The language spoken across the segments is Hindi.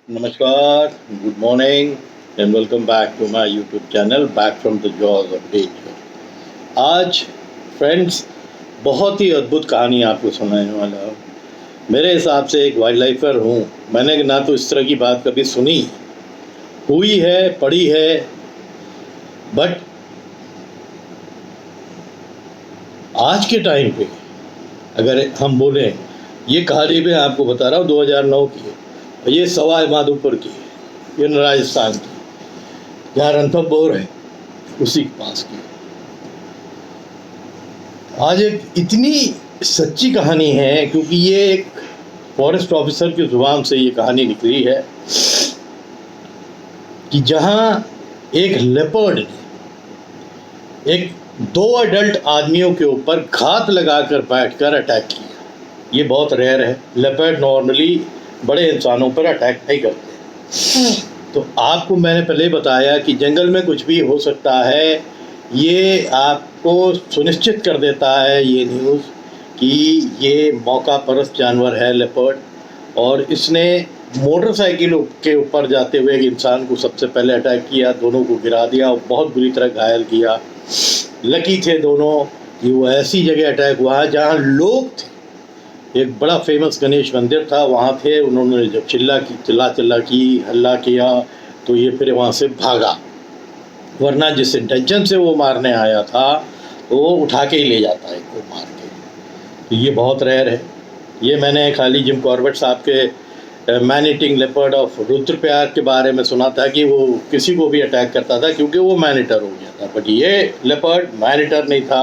नमस्कार, good morning and welcome back to my YouTube channel back from the jaws of nature. आज फ्रेंड्स बहुत ही अद्भुत कहानी आपको सुनाने वाला हूँ। मेरे हिसाब से एक वाइल्ड लाइफर हूँ, मैंने ना तो इस तरह की बात कभी सुनी हुई है, पढ़ी है, बट आज के टाइम पे अगर हम बोलें, ये कहानी मैं आपको बता रहा हूँ 2009 की है। ये सवाई माधोपुर की है, ये राजस्थान की, जहाँ रणथंभौर है उसी के पास की। आज एक इतनी सच्ची कहानी है क्योंकि ये एक फॉरेस्ट ऑफिसर की जुबान से ये कहानी निकली है कि जहाँ एक लेपर्ड ने एक 2 अडल्ट आदमियों के ऊपर घात लगाकर बैठकर अटैक किया। ये बहुत रेयर है, लेपर्ड नॉर्मली बड़े इंसानों पर अटैक नहीं करते। तो आपको मैंने पहले बताया कि जंगल में कुछ भी हो सकता है। ये आपको सुनिश्चित कर देता है ये न्यूज़ कि ये मौका परस्त जानवर है लेपर्ड, और इसने मोटरसाइकिल के ऊपर जाते हुए एक इंसान को सबसे पहले अटैक किया, दोनों को गिरा दिया और बहुत बुरी तरह घायल किया। लकी थे दोनों कि वो ऐसी जगह अटैक हुआ जहाँ लोग थे। एक बड़ा फेमस गणेश मंदिर था, वहाँ थे। उन्होंने जब चिल्ला की हल्ला किया तो ये फिर वहाँ से भागा, वरना जिस इंटेंशन से वो मारने आया था वो उठा के ही ले जाता है को मार के। तो ये बहुत रेयर है। ये मैंने खाली जिम कॉर्बेट साहब के man eating leopard of Rudraprayag के बारे में सुना था कि वो किसी को भी अटैक करता था क्योंकि वो मैन ईटर हो गया था, बट ये लेपर्ड मैन ईटर नहीं था।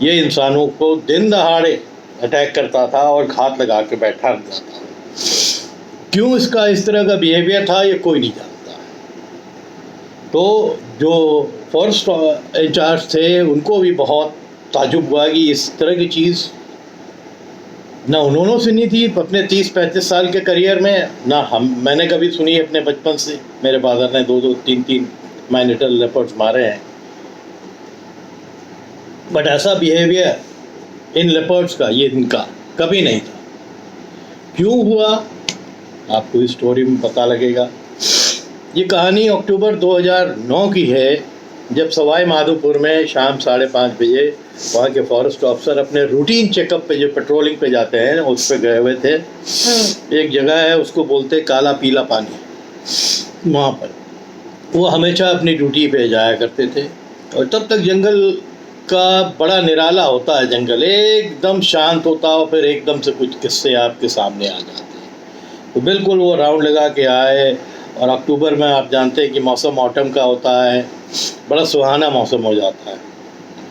ये इंसानों को दिन दहाड़े अटैक करता था और घात लगा के बैठा रहता था। क्यों इसका इस तरह का बिहेवियर था ये कोई नहीं जानता। तो जो फॉरेस्ट इंचार्ज थे उनको भी बहुत ताजुब हुआ कि इस तरह की चीज़ ना उन्होंने सुनी थी अपने 30-35 साल के करियर में, ना मैंने कभी सुनी अपने बचपन से। मेरे फादर ने 2-2, 3-3 मैन ईटर लेपर्ड्स मारे हैं, बट ऐसा बिहेवियर इन लेपर्ड्स का, ये इनका कभी नहीं था। क्यों हुआ आपको इस स्टोरी में पता लगेगा। ये कहानी अक्टूबर 2009 की है, जब सवाई माधोपुर में शाम 5:30 बजे वहाँ के फॉरेस्ट ऑफिसर अपने रूटीन चेकअप पे जो पेट्रोलिंग पे जाते हैं उस पे गए हुए थे। एक जगह है उसको बोलते काला पीला पानी, वहाँ पर वो हमेशा अपनी ड्यूटी पे जाया करते थे। और तब तक जंगल का बड़ा निराला होता है, जंगल एकदम शांत होता है और फिर एकदम से कुछ किस्से आपके सामने आ जाते हैं। तो बिल्कुल वो राउंड लगा के आए, और अक्टूबर में आप जानते हैं कि मौसम ऑटम का होता है, बड़ा सुहाना मौसम हो जाता है।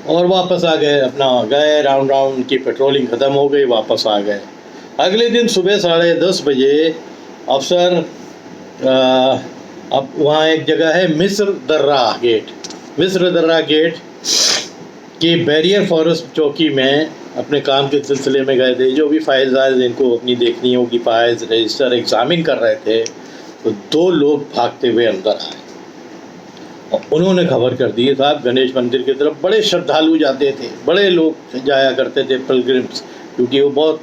और वापस आ गए, अपना गए राउंड की पेट्रोलिंग ख़त्म हो गई, वापस आ गए। अगले दिन सुबह 10:30 बजे अफसर अब वहाँ एक जगह है मिस्र दर्रा गेट कि बैरियर फॉरेस्ट चौकी में अपने काम के सिलसिले में गए थे। जो भी फाइल्स आए जिनको अपनी देखनी होगी, फाइल्स रजिस्टर एग्जामिन कर रहे थे, तो 2 लोग भागते हुए अंदर आए और उन्होंने खबर कर दी, साहब गणेश मंदिर की तरफ बड़े श्रद्धालु जाते थे, बड़े लोग जाया करते थे पिलग्रिम्स, क्योंकि वो बहुत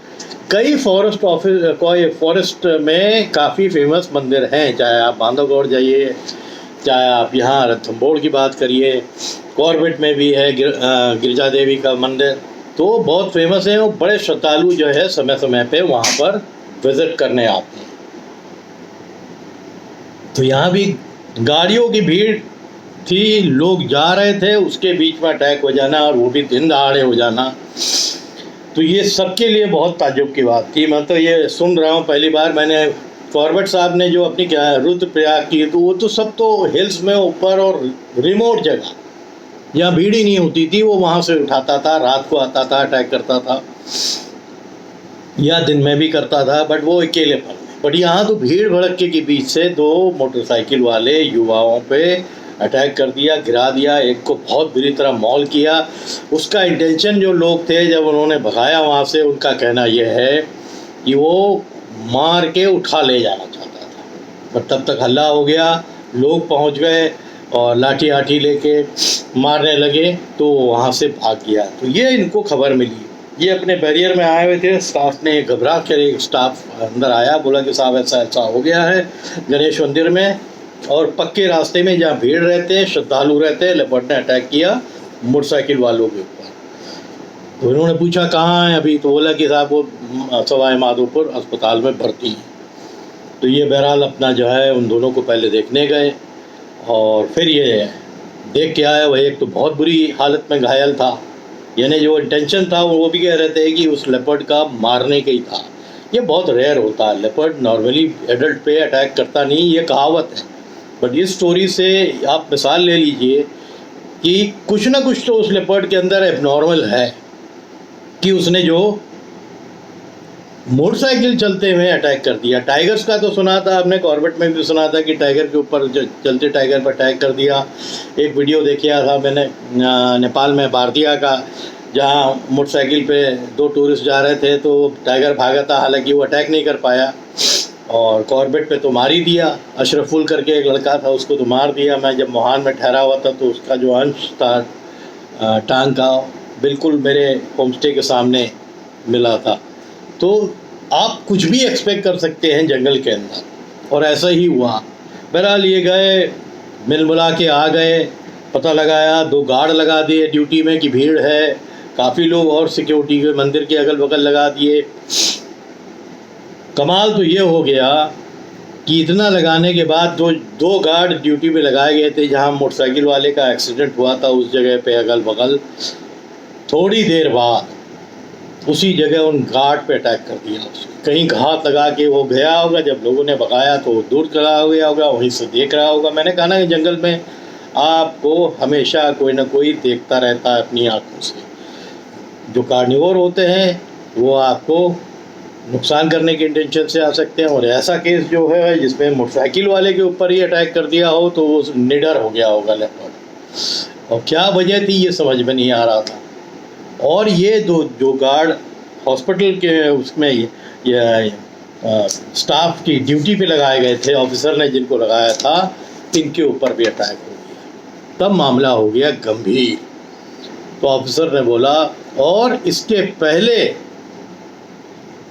कई फॉरेस्ट में काफ़ी फेमस मंदिर हैं। चाहे आप बांधवगढ़ जाइए, चाहे आप यहाँ रणथंभौर की बात करिए, कॉर्बेट में भी है गिरजा देवी का मंदिर, तो बहुत फेमस है। और बड़े श्रद्धालु जो है समय समय पे वहाँ पर विज़िट करने आते हैं। तो यहाँ भी गाड़ियों की भीड़ थी, लोग जा रहे थे, उसके बीच में अटैक हो जाना, और वो भी दिन दहाड़े हो जाना, तो ये सबके लिए बहुत ताज्जुब की बात थी। मैं तो ये सुन रहा हूँ पहली बार। मैंने कॉर्बेट साहब ने जो अपनी क्या रुद्रप्रयाग की, तो वो तो सब तो हिल्स में ऊपर और रिमोट जगह जहाँ भीड़ ही नहीं होती थी, वो वहाँ से उठाता था, रात को आता था, अटैक करता था, या दिन में भी करता था, बट वो अकेले पर। बट यहाँ तो भीड़ भड़के के बीच से 2 मोटरसाइकिल वाले युवाओं पे अटैक कर दिया, गिरा दिया, एक को बहुत बुरी तरह मौल किया। उसका इंटेंशन जो लोग थे जब उन्होंने भगाया वहाँ से, उनका कहना यह है कि वो मार के उठा ले जाना चाहता था, पर तब तक हल्ला हो गया, लोग पहुँच गए और लाठी आठी लेके मारने लगे, तो वहाँ से भाग गया। तो ये इनको खबर मिली ये अपने बैरियर में आए हुए थे। स्टाफ ने घबरा कर, एक स्टाफ अंदर आया, बोला कि साहब ऐसा ऐसा हो गया है गणेश मंदिर में, और पक्के रास्ते में जहाँ भीड़ रहते हैं, श्रद्धालु रहते हैं, लेपर्ड ने अटैक किया मोटरसाइकिल वालों के ऊपर। तो इन्होंने पूछा कहाँ है अभी, तो बोला कि साहब वो सवाई माधोपुर अस्पताल में भर्ती है। तो ये बहरहाल अपना जो है उन दोनों को पहले देखने गए और फिर ये देख के आया। वह एक तो बहुत बुरी हालत में घायल था, यानी जो इंटेंशन था वो भी कह रहे थे कि उस लेपर्ड का मारने का ही था। ये बहुत रेयर होता है, लेपर्ड नॉर्मली एडल्ट पे अटैक करता नहीं, ये कहावत है। बट इस स्टोरी से आप मिसाल ले लीजिए कि कुछ ना कुछ तो उस लेपर्ड के अंदर एबनॉर्मल है कि उसने जो मोटरसाइकिल चलते हुए अटैक कर दिया। टाइगर्स का तो सुना था आपने, कॉर्बेट में भी सुना था कि टाइगर के ऊपर चलते टाइगर पर अटैक कर दिया। एक वीडियो देखा था मैंने नेपाल में बारदिया का, जहाँ मोटरसाइकिल पे 2 टूरिस्ट जा रहे थे तो टाइगर भागा था, हालांकि वो अटैक नहीं कर पाया। और कॉर्बेट पे तो मार ही दिया, अशरफुल करके एक लड़का था, उसको तो मार दिया। मैं जब मोहान में ठहरा हुआ था तो उसका जो अंश था टांग का बिल्कुल मेरे होमस्टे के सामने मिला था। तो आप कुछ भी एक्सपेक्ट कर सकते हैं जंगल के अंदर, और ऐसा ही हुआ। बहरहाल ये गए, मिल मिला के आ गए, पता लगाया, 2 गार्ड लगा दिए ड्यूटी में कि भीड़ है, काफ़ी लोग और सिक्योरिटी के मंदिर के अगल बगल लगा दिए। कमाल तो ये हो गया कि इतना लगाने के बाद 2 गार्ड ड्यूटी पे लगाए गए थे जहां मोटरसाइकिल वाले का एक्सीडेंट हुआ था, उस जगह पे अगल बगल। थोड़ी देर बाद उसी जगह उन गार्ड पे अटैक कर दिया उसने। कहीं घात लगा के वो गया होगा, जब लोगों ने भगाया तो वो दूर चला गया होगा, वहीं से देख रहा होगा। मैंने कहा ना कि जंगल में आपको हमेशा कोई ना कोई देखता रहता है अपनी आँखों से। जो कार्निवोर होते हैं वो आपको नुकसान करने के इंटेंशन से आ सकते हैं, और ऐसा केस जो है जिसमें मोटरसाइकिल वाले के ऊपर ही अटैक कर दिया हो तो वो निडर हो गया होगा लेपर्ड। और क्या वजह थी ये समझ में नहीं आ रहा था। और ये जो गार्ड हॉस्पिटल के उसमें ये स्टाफ की ड्यूटी पे लगाए गए थे, ऑफिसर ने जिनको लगाया था, इनके ऊपर भी अटैक हो गया। तब मामला हो गया गंभीर। तो ऑफिसर ने बोला, और इसके पहले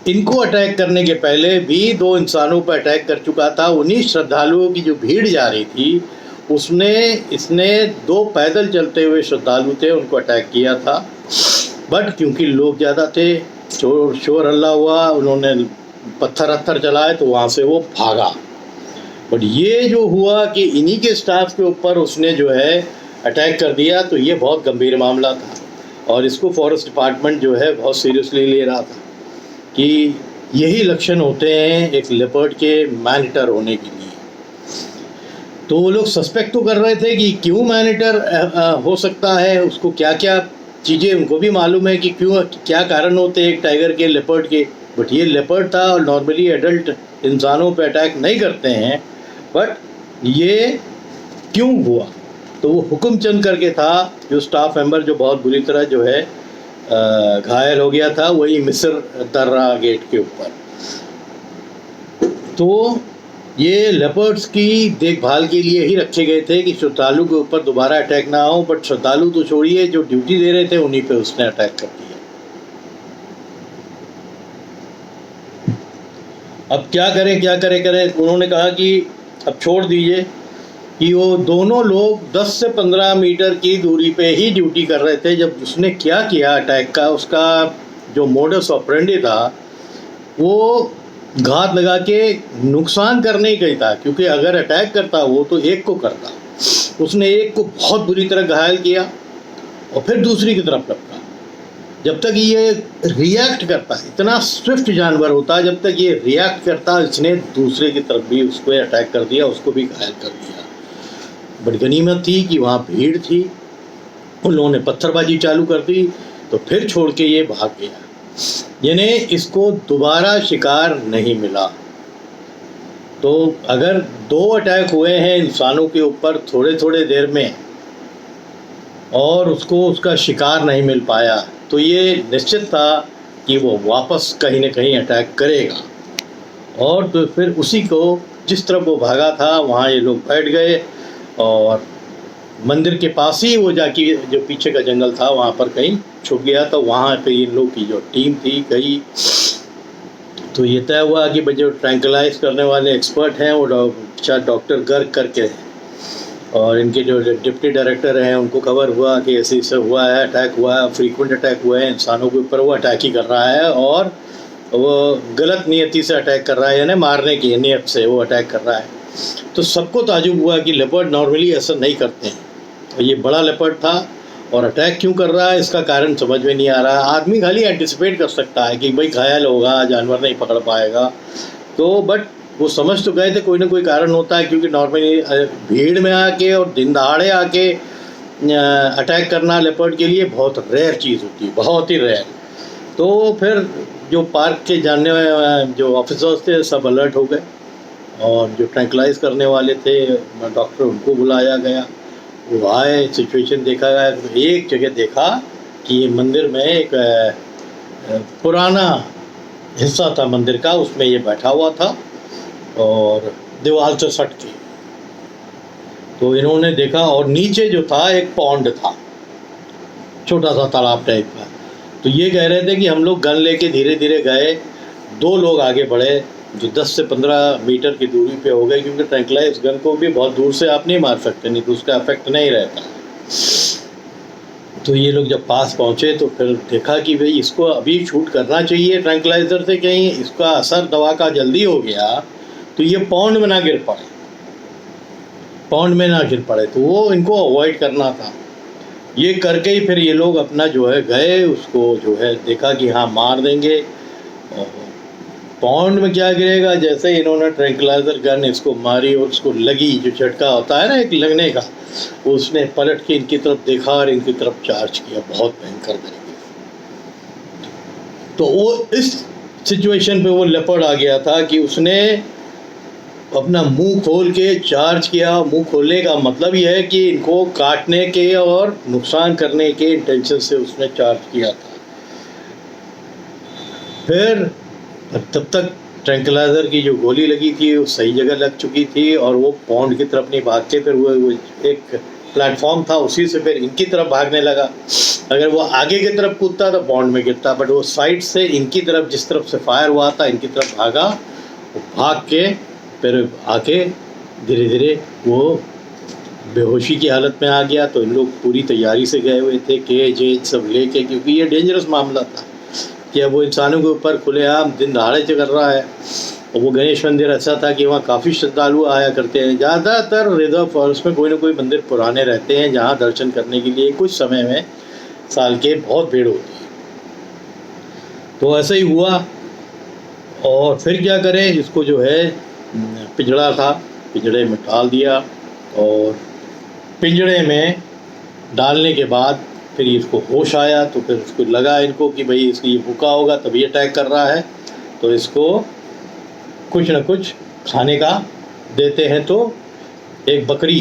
इनको अटैक करने के पहले भी 2 इंसानों पर अटैक कर चुका था। उन्हीं श्रद्धालुओं की जो भीड़ जा रही थी इसने 2 पैदल चलते हुए श्रद्धालु थे, उनको अटैक किया था। बट क्योंकि लोग ज़्यादा थे, शोर हल्ला हुआ, उन्होंने पत्थर चलाए तो वहाँ से वो भागा। बट ये जो हुआ कि इन्हीं के स्टाफ के ऊपर उसने जो है अटैक कर दिया, तो ये बहुत गंभीर मामला था और इसको फॉरेस्ट डिपार्टमेंट जो है बहुत सीरियसली ले रहा था कि यही लक्षण होते हैं एक लेपर्ड के मैन ईटर होने के लिए। तो वो लोग सस्पेक्ट तो कर रहे थे कि क्यों मैन ईटर हो सकता है, उसको क्या क्या चीज़ें उनको भी मालूम है कि क्यों क्या कारण होते हैं एक टाइगर के, लेपर्ड के। बट ये लेपर्ड था और नॉर्मली एडल्ट इंसानों पे अटैक नहीं करते हैं, बट ये क्यों हुआ। तो वो हुक्मचंद करके था जो स्टाफ मेंबर जो बहुत बुरी तरह जो है घायल हो गया था, वही मिस्र दर्रा गेट के ऊपर। तो ये लेपर्ड्स की देखभाल के लिए ही रखे गए थे कि श्रद्धालु के ऊपर दोबारा अटैक ना हो। बट श्रद्धालु तो छोड़िए, जो ड्यूटी दे रहे थे उन्हीं पे उसने अटैक कर दिया। अब क्या करें। उन्होंने कहा कि अब छोड़ दीजिए, कि वो दोनों लोग 10 से 15 मीटर की दूरी पे ही ड्यूटी कर रहे थे। जब उसने क्या किया अटैक का, उसका जो मोडस ऑपरेंडी था वो घात लगा के नुकसान करने ही गई था, क्योंकि अगर अटैक करता वो तो एक को करता। उसने एक को बहुत बुरी तरह घायल किया और फिर दूसरी की तरफ लपका। जब तक ये रिएक्ट करता, इतना स्विफ्ट जानवर होता, जब तक ये रिएक्ट करता, इसने दूसरे की तरफ भी उसको अटैक कर दिया, उसको भी घायल कर दिया। बट गनीमत थी कि वहाँ भीड़ थी, उन लोगों ने पत्थरबाजी चालू कर दी, तो फिर छोड़ के ये भाग गया। यानी इसको दोबारा शिकार नहीं मिला। तो अगर 2 अटैक हुए हैं इंसानों के ऊपर थोड़े देर में और उसको उसका शिकार नहीं मिल पाया, तो ये निश्चित था कि वो वापस कहीं न कहीं अटैक करेगा। और तो फिर उसी को जिस तरफ वो भागा था वहाँ ये लोग बैठ गए और मंदिर के पास ही वो जाके जो पीछे का जंगल था वहाँ पर कहीं छुप गया। तो वहाँ पे इन लोग की जो टीम थी गई, तो ये तय हुआ कि भाई जो ट्रैंकुलाइज करने वाले एक्सपर्ट हैं वो डॉक्टर गर्ग करके हैं, और इनके जो डिप्टी डायरेक्टर हैं उनको खबर हुआ कि ऐसे ऐसे हुआ है, अटैक हुआ है, फ्रीक्वेंट अटैक हुए हैं इंसानों के ऊपर, वो अटैक ही कर रहा है और वो गलत नियति से अटैक कर रहा है, यानी मारने की नियत से वो अटैक कर रहा है। तो सबको ताजुब हुआ कि लेपर्ड नॉर्मली ऐसा नहीं करते हैं, तो ये बड़ा लेपर्ड था और अटैक क्यों कर रहा है इसका कारण समझ में नहीं आ रहा। आदमी खाली एंटिसिपेट कर सकता है कि भाई घायल होगा, जानवर नहीं पकड़ पाएगा, तो बट वो समझ तो गए थे कोई ना कोई कारण होता है, क्योंकि नॉर्मली भीड़ में आके और दिन दहाड़े आके अटैक करना लेपर्ड के लिए बहुत रेयर चीज़ होती है, बहुत ही रेयर। तो फिर जो पार्क के जानने जो ऑफिसर्स थे सब अलर्ट हो गए, और जो ट्रैंकुलाइज करने वाले थे डॉक्टर उनको बुलाया गया। वो आए, सिचुएशन देखा गया। तो एक जगह देखा कि ये मंदिर में एक पुराना हिस्सा था मंदिर का, उसमें ये बैठा हुआ था और दीवार से सट के। तो इन्होंने देखा और नीचे जो था एक पॉन्ड था, छोटा सा तालाब टाइप का। तो ये कह रहे थे कि हम लोग गन लेके धीरे धीरे गए, 2 लोग आगे बढ़े जो 10 से 15 मीटर की दूरी पे हो गए, क्योंकि ट्रैंकुलाइज गन को भी बहुत दूर से आप नहीं मार सकते, नहीं तो उसका इफेक्ट नहीं रहता। तो ये लोग जब पास पहुँचे तो फिर देखा कि भाई इसको अभी शूट करना चाहिए ट्रैंकुलाइजर से, कहीं इसका असर दवा का जल्दी हो गया तो ये पॉन्ड में ना गिर पड़े, तो वो इनको अवॉइड करना था। ये करके ही फिर ये लोग अपना जो है गए, उसको जो है देखा कि हाँ मार देंगे। और पॉन्ड में क्या गिरेगा, जैसे इन्होंने ट्रैंकुलाइजर गन इसको मारी और उसको लगी, जो झटका होता है ना एक लगने का, उसने पलट के इनकी तरफ देखा और इनकी तरफ चार्ज किया बहुत भयंकर तरीके से। तो वो इस सिचुएशन पे वो लेपर्ड आ गया था कि उसने अपना मुंह खोल के चार्ज किया। मुंह खोलने का मतलब यह है कि इनको काटने के और नुकसान करने के इंटेंशन से उसने चार्ज किया था। फिर तब तक ट्रैंकुलाइजर की जो गोली लगी थी वो सही जगह लग चुकी थी और वो पॉन्ड की तरफ नहीं भागते, फिर वो एक प्लेटफॉर्म था उसी से फिर इनकी तरफ भागने लगा। अगर वो आगे की तरफ कूदता तो पॉन्ड में गिरता, बट वो साइड से इनकी तरफ, जिस तरफ से फायर हुआ था इनकी तरफ भागा, वो भाग के फिर आके धीरे धीरे वो बेहोशी की हालत में आ गया। तो इन लोग पूरी तैयारी से गए हुए थे, केज सब लेके, क्योंकि ये डेंजरस मामला था कि अब वो इंसानों के ऊपर खुलेआम दिन दहाड़े से कर रहा है। और वो गणेश मंदिर ऐसा था कि वहाँ काफ़ी श्रद्धालु आया करते हैं। ज़्यादातर रिजर्व फॉरेस्ट में कोई ना कोई मंदिर पुराने रहते हैं जहाँ दर्शन करने के लिए कुछ समय में साल के बहुत भीड़ होती है। तो ऐसा ही हुआ। और फिर क्या करें, इसको जो है पिंजड़ा था, पिंजड़े में डाल दिया, और पिंजड़े में डालने के बाद फिर इसको होश आया। तो फिर उसको लगा इनको कि भाई इसकी ये भूखा होगा तभी अटैक कर रहा है, तो इसको कुछ न कुछ खाने का देते हैं। तो एक बकरी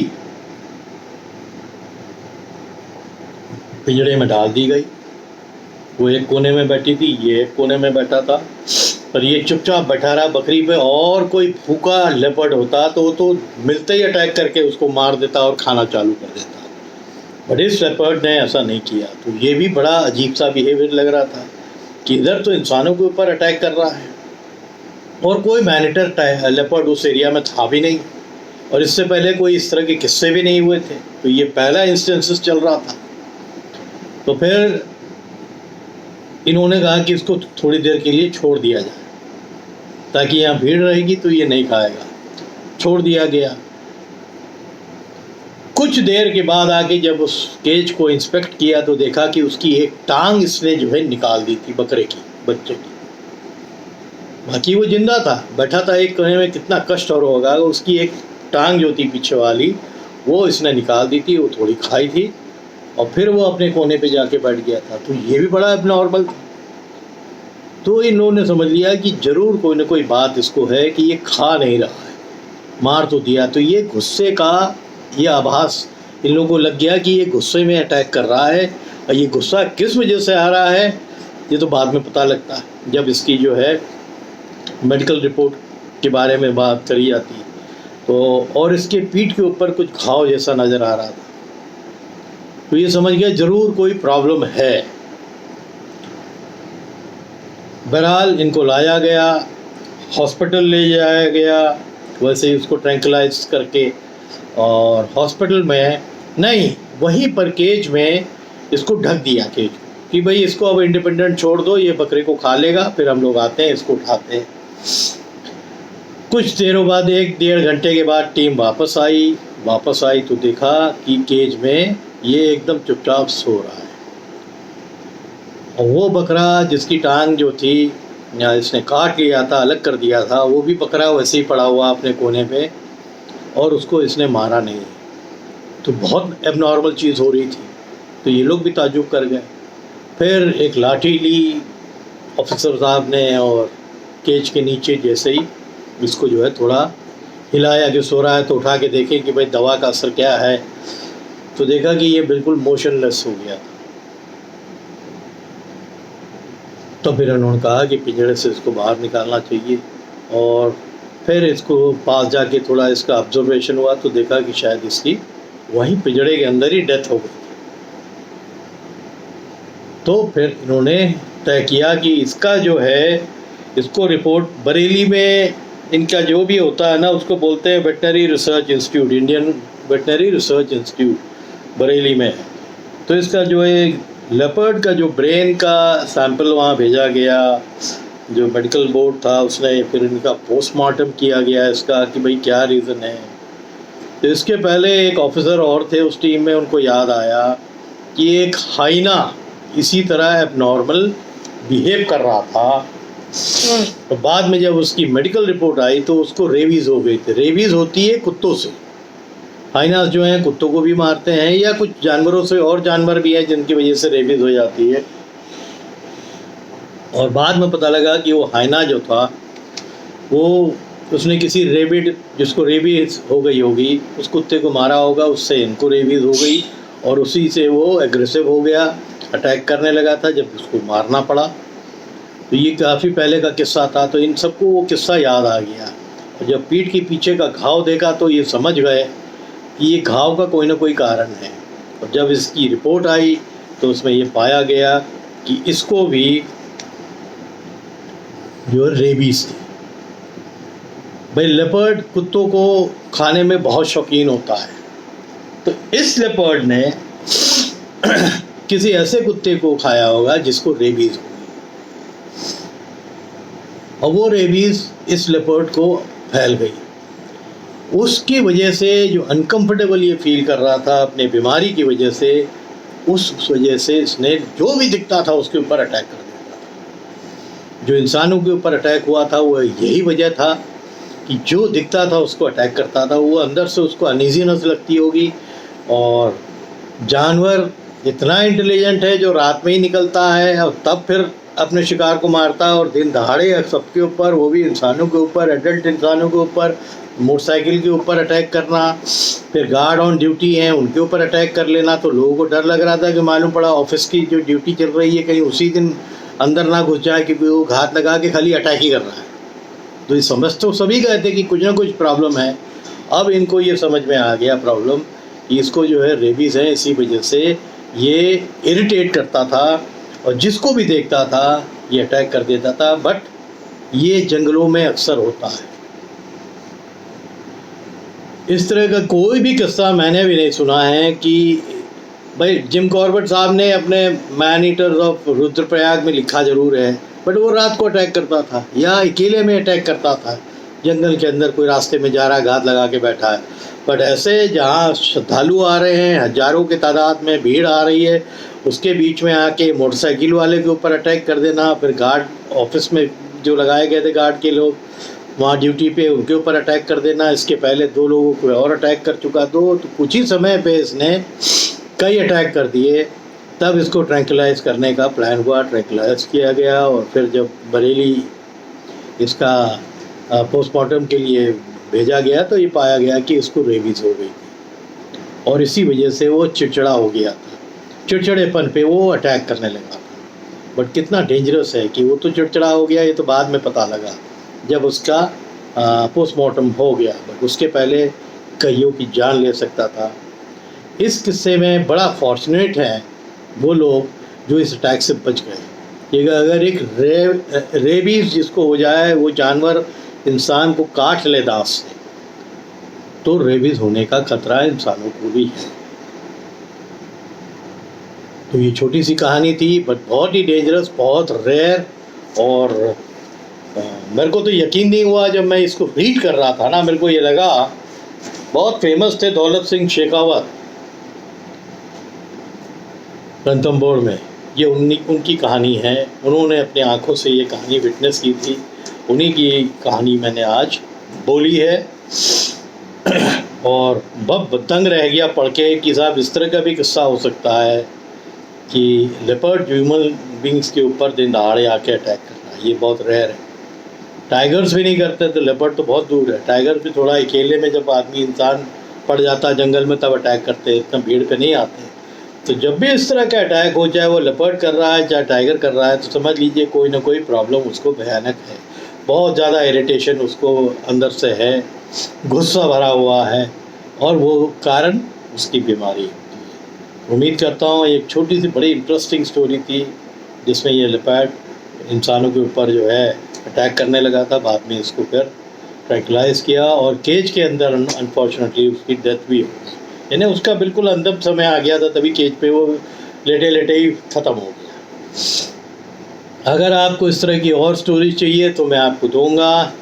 पिंजड़े में डाल दी गई। वो एक कोने में बैठी थी, ये एक कोने में बैठा था, पर ये चुपचाप बैठा रहा बकरी पे। और कोई भूखा लेपर्ड होता तो वो तो मिलते ही अटैक करके उसको मार देता और खाना चालू कर देता, बट इस लेपर्ड ने ऐसा नहीं किया। तो ये भी बड़ा अजीब सा बिहेवियर लग रहा था कि इधर तो इंसानों के ऊपर अटैक कर रहा है और कोई मैनिटर लेपर्ड उस एरिया में था भी नहीं, और इससे पहले कोई इस तरह के किस्से भी नहीं हुए थे। तो ये पहला इंस्टेंसेस चल रहा था। तो फिर इन्होंने कहा कि इसको थोड़ी देर के लिए छोड़ दिया जाए, ताकि यहाँ भीड़ रहेगी तो ये नहीं खाएगा। छोड़ दिया गया। कुछ देर के बाद आके जब उस केज को इंस्पेक्ट किया तो देखा कि उसकी एक टांग इसने जो है निकाल दी थी, बकरे की, बच्चे की। बाकी वो जिंदा था, बैठा था एक कोने में, कितना कष्ट और होगा। उसकी एक टांग जो थी पीछे वाली, वो इसने निकाल दी थी, वो थोड़ी खाई थी और फिर वो अपने कोने पे जाके बैठ गया था। तो ये भी बड़ा एबनॉर्मल था। तो इन्होंने समझ लिया कि जरूर कोई ना कोई बात इसको है कि ये खा नहीं रहा है, मार तो दिया। तो ये गुस्से का ये आभास इन लोगों को लग गया कि ये गुस्से में अटैक कर रहा है, और ये गुस्सा किस वजह से आ रहा है ये तो बाद में पता लगता है जब इसकी जो है मेडिकल रिपोर्ट के बारे में बात करी जाती है। तो और इसके पीठ के ऊपर कुछ घाव जैसा नज़र आ रहा था। तो ये समझ गया ज़रूर कोई प्रॉब्लम है। बहरहाल इनको लाया गया, हॉस्पिटल ले जाया गया, वैसे ही उसको ट्रैंकुलाइज करके, और हॉस्पिटल में नहीं, वहीं पर केज में इसको ढक दिया, केज कि भाई इसको अब इंडिपेंडेंट छोड़ दो, ये बकरे को खा लेगा, फिर हम लोग आते हैं इसको उठाते हैं। कुछ देरों बाद, 1-1.5 घंटे के बाद टीम वापस आई तो देखा कि केज में ये एकदम चुपचाप सो रहा है। और वो बकरा जिसकी टांग जो थी या इसने काट लिया था, अलग कर दिया था, वो भी बकरा वैसे ही पड़ा हुआ अपने कोने पे, और उसको इसने मारा नहीं। तो बहुत एबनॉर्मल चीज़ हो रही थी, तो ये लोग भी ताज्जुब कर गए। फिर एक लाठी ली ऑफिसर साहब ने, और केज के नीचे जैसे ही इसको जो है थोड़ा हिलाया कि सो रहा है, तो उठा के देखें कि भाई दवा का असर क्या है, तो देखा कि ये बिल्कुल मोशनलेस हो गया था। तो फिर उन्होंने कहा कि पिंजरे से इसको बाहर निकालना चाहिए, और फिर इसको पास जाके थोड़ा इसका ऑब्जर्वेशन हुआ तो देखा कि शायद इसकी वहीं पिंजरे के अंदर ही डेथ हो गई। तो फिर इन्होंने तय किया कि इसका जो है, इसको रिपोर्ट बरेली में, इनका जो भी होता है ना उसको बोलते हैं veterinary research institute, Indian veterinary research institute Bareilly में। तो इसका जो है लेपर्ड का जो ब्रेन का सैंपल वहाँ भेजा गया, जो मेडिकल बोर्ड था उसने फिर इनका पोस्टमार्टम किया गया इसका कि भाई क्या रीज़न है। तो इसके पहले एक ऑफिसर और थे उस टीम में, उनको याद आया कि एक हाइना इसी तरह एबनॉर्मल बिहेव कर रहा था। तो बाद में जब उसकी मेडिकल रिपोर्ट आई तो उसको रेबीज़ हो गई थी। रेबीज़ होती है कुत्तों से, हाइनास जो हैं कुत्तों को भी मारते हैं, या कुछ जानवरों से, और जानवर भी हैं जिनकी वजह से रेबीज़ हो जाती है। और बाद में पता लगा कि वो हाइना जो था वो, उसने किसी रेबिड, जिसको रेबीज़ हो गई होगी, उस कुत्ते को मारा होगा, उससे इनको रेबीज़ हो गई, और उसी से वो एग्रेसिव हो गया, अटैक करने लगा था, जब उसको मारना पड़ा। तो ये काफ़ी पहले का किस्सा था, तो इन सबको वो किस्सा याद आ गया। और जब पीठ के पीछे का घाव देखा तो ये समझ गए कि ये घाव का कोई ना कोई कारण है। और जब इसकी रिपोर्ट आई तो उसमें ये पाया गया कि इसको भी जो रेबीज़ थी। भाई लेपर्ड कुत्तों को खाने में बहुत शौकीन होता है, तो इस लेपर्ड ने किसी ऐसे कुत्ते को खाया होगा जिसको रेबीज़ हो, और वो रेबीज़ इस लेपर्ड को फैल गई। उसकी वजह से जो अनकंफर्टेबल ये फील कर रहा था अपने बीमारी की वजह से, उस वजह से इसने जो भी दिखता था उसके ऊपर अटैक कर देता था। जो इंसानों के ऊपर अटैक हुआ था वो यही वजह था कि जो दिखता था उसको अटैक करता था। वो अंदर से उसको अनईजीनेस लगती होगी। और जानवर इतना इंटेलिजेंट है जो रात में ही निकलता है और तब फिर अपने शिकार को मारता है, और दिन दहाड़े सबके ऊपर, वो भी इंसानों के ऊपर, एडल्ट इंसानों के ऊपर, मोटरसाइकिल के ऊपर अटैक करना, फिर गार्ड ऑन ड्यूटी हैं उनके ऊपर अटैक कर लेना। तो लोगों को डर लग रहा था कि मालूम पड़ा ऑफिस की जो ड्यूटी चल रही है कहीं उसी दिन अंदर ना घुस जाए, क्योंकि वो घात लगा के खाली अटैक ही कर रहा है। तो ये समझ तो सभी गए थे कि कुछ ना कुछ प्रॉब्लम है। अब इनको ये समझ में आ गया प्रॉब्लम कि इसको जो है रेबीज़ है, इसी वजह से ये इरिटेट करता था और जिसको भी देखता था ये अटैक कर देता था। बट ये जंगलों में अक्सर होता है। इस तरह का कोई भी किस्सा मैंने भी नहीं सुना है कि भाई जिम कॉर्बेट साहब ने अपने मैन ईटर्स ऑफ रुद्रप्रयाग में लिखा ज़रूर है, बट वो रात को अटैक करता था या अकेले में अटैक करता था। जंगल के अंदर कोई रास्ते में जा रहा, घात लगा के बैठा है। बट ऐसे जहाँ श्रद्धालु आ रहे हैं, हज़ारों की तादाद में भीड़ आ रही है, उसके बीच में आके मोटरसाइकिल वाले के ऊपर अटैक कर देना, फिर गार्ड ऑफिस में जो लगाए गए थे गार्ड के लोग वहाँ ड्यूटी पे, उनके ऊपर अटैक कर देना। इसके पहले 2 लोगों को और अटैक कर चुका, तो कुछ ही समय पे इसने कई अटैक कर दिए। तब इसको ट्रैंकुलाइज करने का प्लान हुआ, ट्रैंकुलाइज किया गया, और फिर जब बरेली इसका पोस्टमार्टम के लिए भेजा गया तो ये पाया गया कि इसको रेबीज़ हो गई थी, और इसी वजह से वो चिड़चिड़ा हो गया था। चिड़चिड़ेपन पे वो अटैक करने लगा था। बट कितना डेंजरस है कि वो तो चिड़चिड़ा हो गया, ये तो बाद में पता लगा जब उसका पोस्टमार्टम हो गया। बट उसके पहले कईयों की जान ले सकता था। इस किस्से में बड़ा फॉर्चुनेट है वो लोग जो इस अटैक से बच गए। कि अगर एक रेबीज जिसको हो जाए, वो जानवर इंसान को काट ले दांत से, तो रेबीज होने का खतरा इंसानों को भी है। तो ये छोटी सी कहानी थी, बट बहुत ही डेंजरस, बहुत रेयर। और मेरे को तो यकीन नहीं हुआ जब मैं इसको रीड कर रहा था ना, मेरे को ये लगा बहुत फेमस थे दौलत सिंह शेखावत रणथंभौर में, ये उनकी कहानी है। उन्होंने अपनी आंखों से ये कहानी विटनेस की थी, उन्हीं की कहानी मैंने आज बोली है। और बहुत दंग रह गया पढ़ के कि साहब इस तरह का भी किस्सा हो सकता है कि लेपर्ड ह्यूमन बींग्स के ऊपर दिन दहाड़े आके अटैक करना, ये बहुत रेयर है। टाइगर्स भी नहीं करते तो लेपर्ड तो बहुत दूर है। टाइगर भी थोड़ा अकेले में जब आदमी इंसान पड़ जाता है जंगल में तब अटैक करते हैं, इतना भीड़ पे नहीं आते। तो जब भी इस तरह का अटैक हो, चाहे वो लेपर्ड कर रहा है चाहे टाइगर कर रहा है, तो समझ लीजिए कोई ना कोई प्रॉब्लम उसको भयानक है, बहुत ज़्यादा इरिटेशन उसको अंदर से है, गुस्सा भरा हुआ है, और वो कारण उसकी बीमारी होती है। उम्मीद करता हूँ एक छोटी सी बड़ी इंटरेस्टिंग स्टोरी थी जिसमें ये लेपर्ड इंसानों के ऊपर जो है अटैक करने लगा था, बाद में इसको फिर ट्रैंक्विलाइज किया और केज के अंदर अनफॉर्चुनेटली उसकी डेथ भी हो गई। यानी उसका बिल्कुल अंतिम समय आ गया था, तभी केज पे वो लेटे लेटे ही ख़त्म हो गया। अगर आपको इस तरह की और स्टोरी चाहिए तो मैं आपको दूंगा,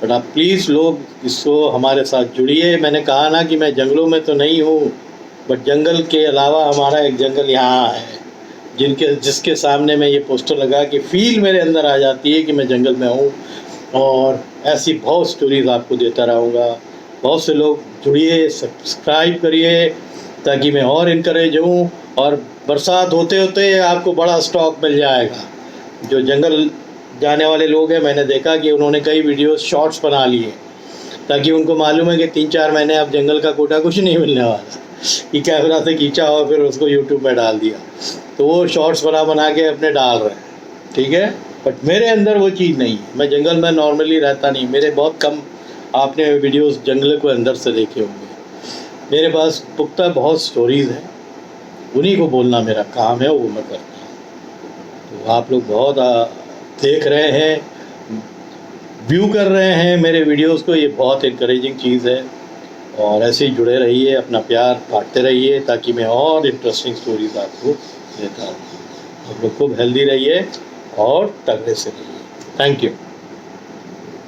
बट आप प्लीज़ लोग इसको हमारे साथ जुड़िए। मैंने कहा ना कि मैं जंगलों में तो नहीं हूँ, बट जंगल के अलावा हमारा एक जंगल यहाँ है जिसके सामने मैं ये पोस्टर लगा कि फील मेरे अंदर आ जाती है कि मैं जंगल में हूँ। और ऐसी बहुत स्टोरीज़ आपको देता रहूँगा। बहुत से लोग जुड़िए, सब्सक्राइब करिए ताकि मैं और इनकरेज हूँ, और बरसात होते होते आपको बड़ा स्टॉक मिल जाएगा। जो जंगल जाने वाले लोग हैं, मैंने देखा कि उन्होंने कई वीडियोस शॉर्ट्स बना लिए ताकि उनको मालूम है कि 3-4 महीने अब जंगल का कोटा कुछ नहीं मिलने वाला, कि कैमरा से खींचा और फिर उसको यूट्यूब में डाल दिया। तो वो शॉर्ट्स बना के अपने डाल रहे हैं, ठीक है। बट मेरे अंदर वो चीज़ नहीं है, मैं जंगल में नॉर्मली रहता नहीं, मेरे बहुत कम आपने वीडियोस जंगल को अंदर से देखे होंगे। मेरे पास पुख्ता बहुत स्टोरीज़ हैं, उन्हीं को बोलना मेरा काम है, वो मैं करता हूँ। तो आप लोग बहुत देख रहे हैं, व्यू कर रहे हैं मेरे वीडियोस को, ये बहुत इनकरेजिंग चीज़ है। और ऐसे ही जुड़े रहिए, अपना प्यार बांटते रहिए ताकि मैं और इंटरेस्टिंग स्टोरीज आपको देता रहूँ। आप लोग खूब हेल्दी रहिए और तगड़े से रहिए। Thank you.